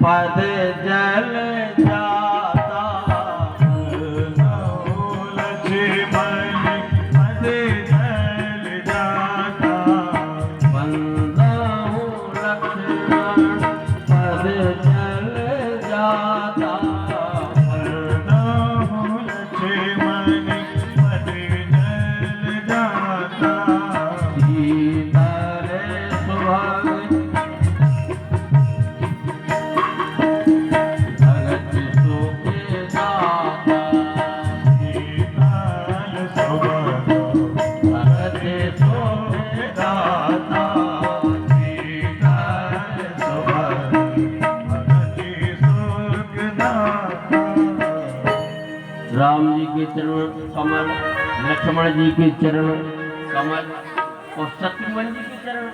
पद जल जाता लक्ष्मण पद जल जाता बंदहु लक्ष्मण पद जल जाता लक्ष्मण पद जल जाता सीतले सुभग भगत सुखे दाता शीतल सुभग भगत सुखे दाता शीतल सुभग भगति सुख दाता। राम जी के चरण कमल, लक्ष्मण जी के चरण कमल और शत्रुघ्न जी के चरण,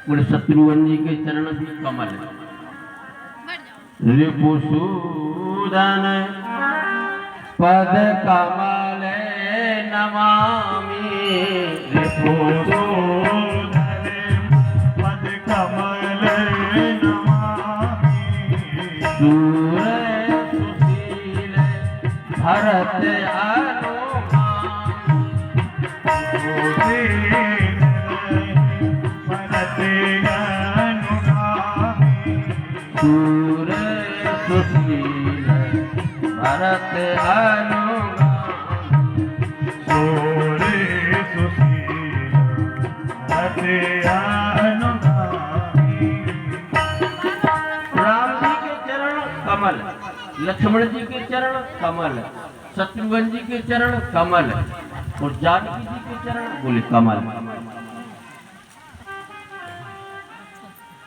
बोले शत्रुघ्न जी के चरण भी कमल है। रिपुसूदन पद कमल नमामि रिपुसूदन पद कमल नमामि सूर सुशील भरत अनुमान भरत अनुगामी सूर सुशील भरत अनुमान सूरे सुशील भरत अनुगामी। राम जी के चरण कमल, लक्ष्मण जी के चरण कमल, शत्रुघ्न जी के चरण कमल और जानकी जी के चरण बोले कमल।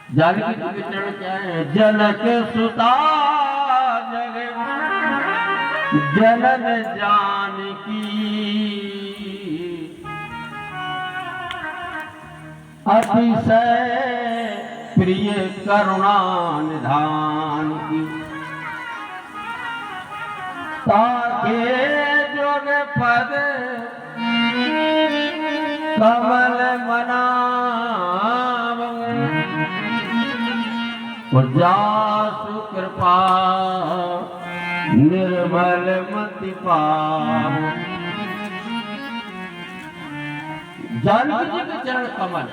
जानकी जी के चरण क्या है? जनक सुता जग जनन जानकी अतिशय प्रिय करुणा निधान की ताके जोग पद कमल मनाव और जासु कृपा निर्मल मति पाव। जानकी जी के चरण कमल,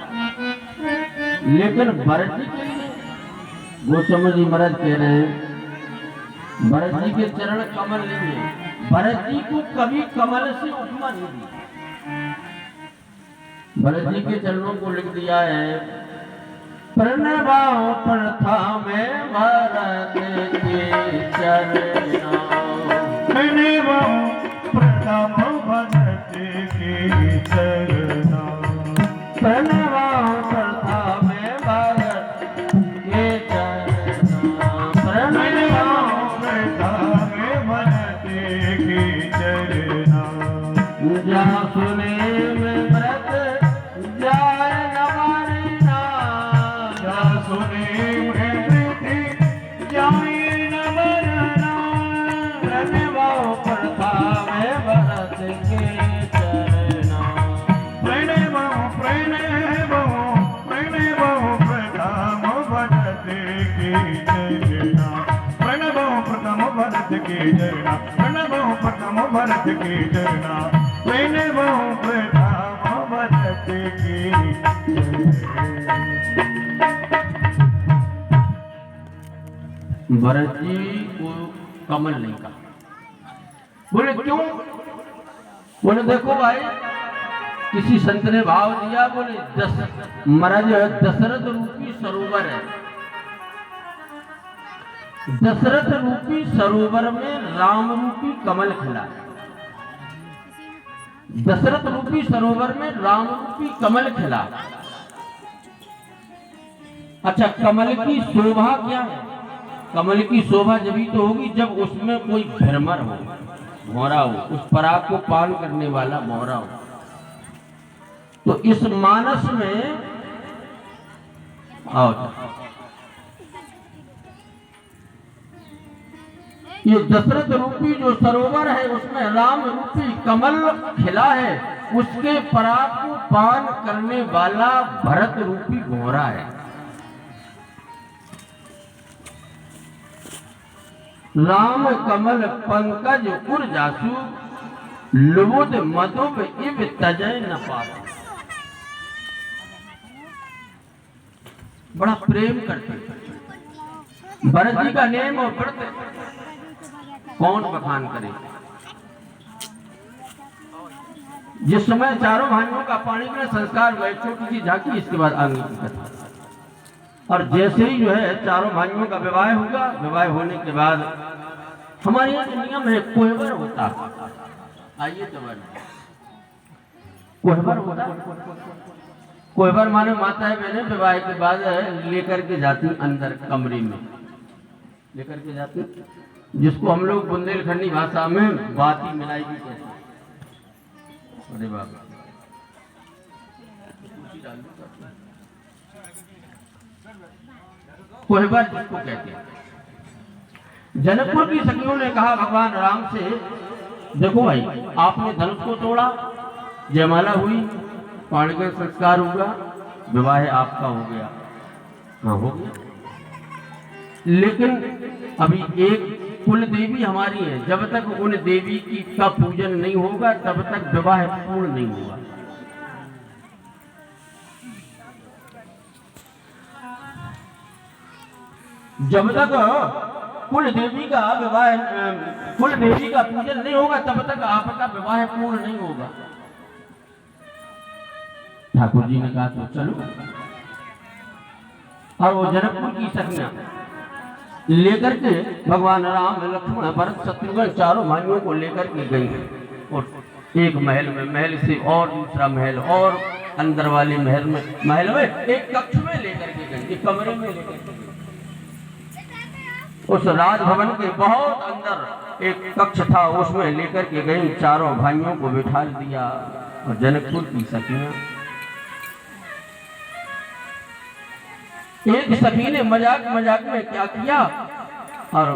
लेकिन भरत जी के लिए गोस्वामी जी महाराज कह रहे हैं भरत जी के चरण कमल नहीं है। भरत जी को कभी कमल से उपमा नहीं दी। भरत जी के चरणों को लिख दिया है प्रणवाओ प्रथम भरत के चरणा प्रणवाओ प्रथम भरत के चरणा प्रणवाओ प्रथम भरत के चरणा प्रणवाओ प्रथम भरत के चरणा जहाँ सुने में व्रत जाय नमरना जहाँ सुने व्रत जाय नमरना प्रणवाओ प्रथम भरत के चरणा प्रणवाओ प्रणवाओ प्रणवाओ प्रथम भरत के चरणा प्रणवाओ प्रथम भरत के चरणा प्रणवाओ प्रथम भरत के चरणा प्रणवाओ प्रथम भरत के भरत जी को कमल नहीं कहा। बोले क्यों? बोले देखो भाई किसी संत ने भाव दिया, बोले महाराज दशरथ रूपी सरोवर है, दशरथ रूपी सरोवर में राम रूपी कमल खिला है। दशरथ रूपी सरोवर में राम रूपी कमल खिला। अच्छा, कमल की शोभा क्या है? कमल की शोभा जब ही तो होगी जब उसमें कोई भ्रमर हो, भौरा हो, उस पराग को पान करने वाला भौरा हो। तो इस मानस में आओ, ये दशरथ रूपी जो सरोवर है उसमें राम रूपी कमल खिला है, उसके पराग को पान करने वाला भरत रूपी भौरा है। राम कमल पंकज उर जासु, लुबुद मधुब इव तजय न पास। बड़ा प्रेम करते। भरत जी का नेम और व्रत कौन बखान करे। जिस समय चारों भाइयों का पानी में संस्कार हुए, छोटी सी झांकी, इसके बाद आगे की कथा। और जैसे ही जो है चारों भाइयों का विवाह होगा, विवाह होने के बाद हमारे यहाँ नियम है, कोहबर होता। आइए तो कोहबर होता। कोहबर माने माता है बहने विवाह के बाद लेकर के जाती अंदर कमरे में, लेकर के जाती, जिसको हम लोग बुंदेलखंडी भाषा में बाती मिलाई भी कहते हैं। अरे बाबा, कोहबर जिसको कहते हैं। जनकपुर की सखियों ने कहा भगवान राम से, देखो भाई, आपने धनुष को तोड़ा, जयमाला हुई, पाणिग्रहण संस्कार हुआ, विवाह आपका हो गया। हाँ हो गया, लेकिन अभी एक कुल देवी हमारी है, जब तक उन देवी की का पूजन नहीं होगा तब तक विवाह पूर्ण नहीं होगा। जब तक कुल देवी का विवाह, कुल देवी का पूजन नहीं होगा तब तक आपका विवाह पूर्ण नहीं होगा। ठाकुर जी ने कहा तो चलो। और वो जनकपुर की सखियां लेकर के भगवान राम, लक्ष्मण, भरत, शत्रुघ्न चारों भाइयों को लेकर के गई। और एक महल में, महल से और दूसरा महल, और अंदर वाले महल में एक कक्ष में लेकर के गई, एक कमरे में लेकर के गई। उस राजभवन के बहुत अंदर एक कक्ष था, उसमें लेकर के गई, चारों भाइयों को बिठा दिया। और जनकपुर की सखियां, एक सखी ने मजाक मजाक में क्या किया, और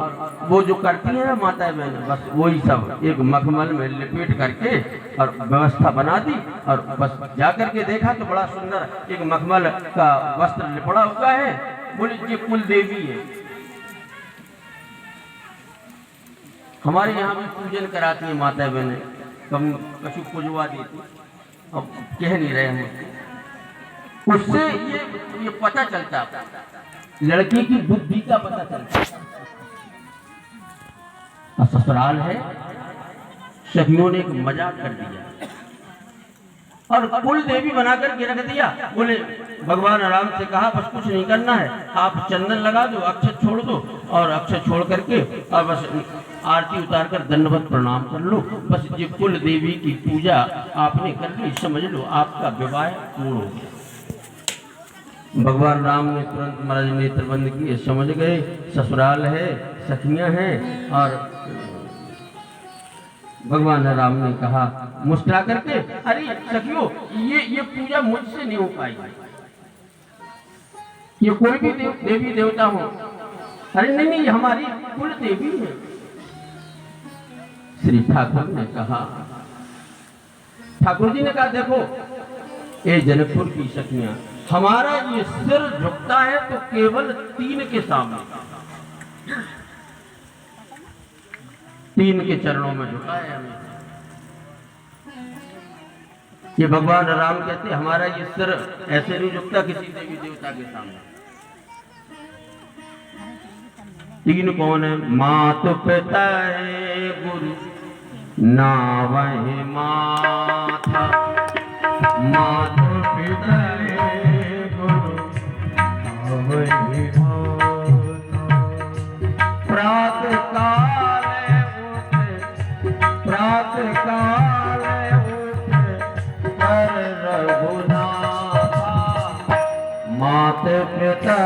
वो जो करती है ना माता बहन, बस वही सब एक मखमल में लपेट करके और व्यवस्था बना दी। और बस जा करके देखा तो बड़ा सुंदर एक मखमल का वस्त्र लिपड़ा हुआ है। बोली ये कुल देवी है। हमारे यहाँ भी पूजन कराती है माता बहने, कम कछु पुजवा देती, अब कह नहीं रहे हैं। उससे ये पता चलता, लड़की की बुद्धि का पता चलता। ससुराल है, सखियों ने एक मजाक कर दिया और कुल देवी बनाकर के रख दिया। बोले भगवान राम से कहा बस कुछ नहीं करना है, आप चंदन लगा दो, अक्षत छोड़ दो, और अक्षत छोड़ करके और बस आरती उतार कर दंडवत प्रणाम कर लो। बस ये कुल देवी की पूजा आपने कर ली, समझ लो आपका विवाह पूर्ण हो गया। भगवान राम ने तुरंत महाराज नेत्र बंद किए, समझ गए ससुराल है, सखियां हैं। और भगवान राम ने कहा मुस्कुरा करके, अरे सखियों, ये पूजा मुझसे नहीं हो पाएगी, ये कोई भी देवी देवता हो। अरे नहीं नहीं, हमारी कुल देवी है। श्री ठाकुर ने कहा, ठाकुर जी ने कहा देखो ये जनकपुर की सखियां, हमारा ये सिर झुकता है तो केवल 3 के सामने, 3 के चरणों में झुका है हमें। ये भगवान राम कहते हमारा ये सिर ऐसे नहीं झुकता किसी देवी देवता के सामने। 3 कौन है? मात पिता गुरु नावहि माथा, मात पिता गुरु नावहि माथा। प्रातः काल उठ, प्रातः काल उठ कर रघुनाथा, मात पिता